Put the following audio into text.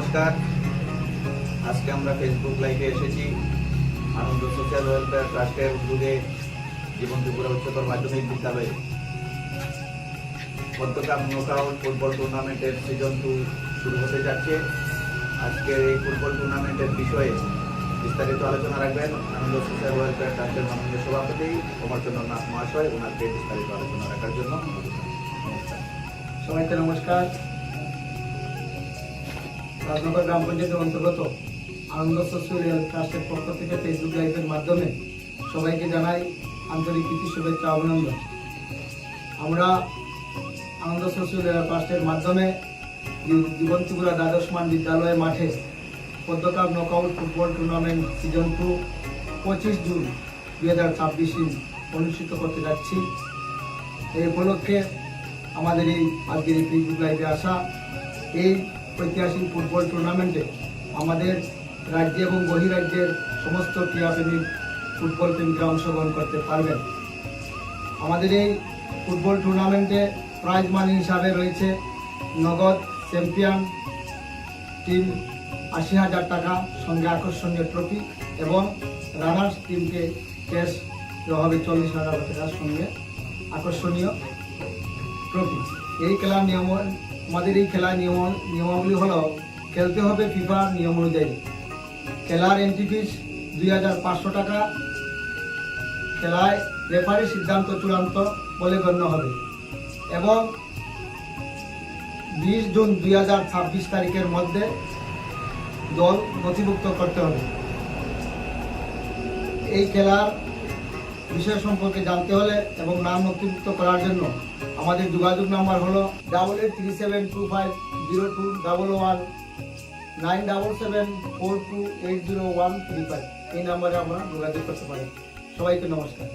নমস্কার। আজকে আমরা ফেসবুক লাইভে এসেছি। আনন্দ সোশ্যাল ওয়েলফেয়ার ট্রাস্টের উদ্যোগে জীবন ত্রিপুরা উচ্চতর মাধ্যমিক বিদ্যালয়ে পদ্মকাপ নকআউট ফুটবল টুর্নামেন্টের সিজন 2 শুরু হতে যাচ্ছে। আজকের এই ফুটবল টুর্নামেন্টের বিষয়ে বিস্তারিত আলোচনা রাখবেন আনন্দ সোশ্যাল ওয়েলফেয়ার ট্রাস্টের মাননীয় সভাপতি অমরচন্দ্র নাথ মহাশয়। ওনাকে বিস্তারিত আলোচনা রাখার জন্য নমস্কার। সবাইকে নমস্কার। রাজনগর গ্রাম পঞ্চায়েতের অন্তর্গত আনন্দ সোশ্যাল ওয়েলফেয়ার ট্রাস্টের পক্ষ থেকে ফেসবুক লাইভের মাধ্যমে সবাইকে জানাই আন্তরিক প্রীতি শুভেচ্ছা অভিনন্দন। আমরা আনন্দ সোশ্যাল ওয়েলফেয়ার ট্রাস্টের মাধ্যমে জীবন ত্রিপুরা দ্বাদশ মান বিদ্যালয় মাঠে Padma cup knockout football tournament season 2 25 June 2026 অনুষ্ঠিত করতে যাচ্ছি। এই উপলক্ষে আমাদের এই আজকের এই ফেসবুক লাইভে আসা এই ঐতিহাসিক ফুটবল টুর্নামেন্টে আমাদের রাজ্য এবং বহিরাজ্যের সমস্ত ক্রীড়াপ্রেমিক ফুটবল প্রেমিকরা অংশগ্রহণ করতে পারবেন। আমাদের এই ফুটবল টুর্নামেন্টে প্রাইজ মানি হিসাবে রয়েছে নগদ চ্যাম্পিয়ন টিম 80,000 টাকা, সঙ্গে আকর্ষণীয় ট্রফি, এবং রানার্স টিমকে ক্যাশ দেওয়া হবে 40,000 টাকার সঙ্গে আকর্ষণীয় ট্রফি। এই খেলার নিয়ম, আমাদের এই খেলার নিয়মাবলী হলো খেলতে হবে ফিফা নিয়ম অনুযায়ী। খেলার এন্ট্রি ফিস 2,500 টাকা। খেলায় রেফারির সিদ্ধান্ত চূড়ান্ত বলে গণ্য হবে এবং 20 জুন 2026 তারিখের মধ্যে দল নথিভুক্ত করতে হবে। এই খেলার বিষয় সম্পর্কে জানতে হলে এবং নাম নথিভুক্ত করার জন্য আমাদের যোগাযোগ নাম্বার হলো 8837250211 977428013 এই নাম্বারে আমরা যোগাযোগ করতে পারি। সবাইকে নমস্কার।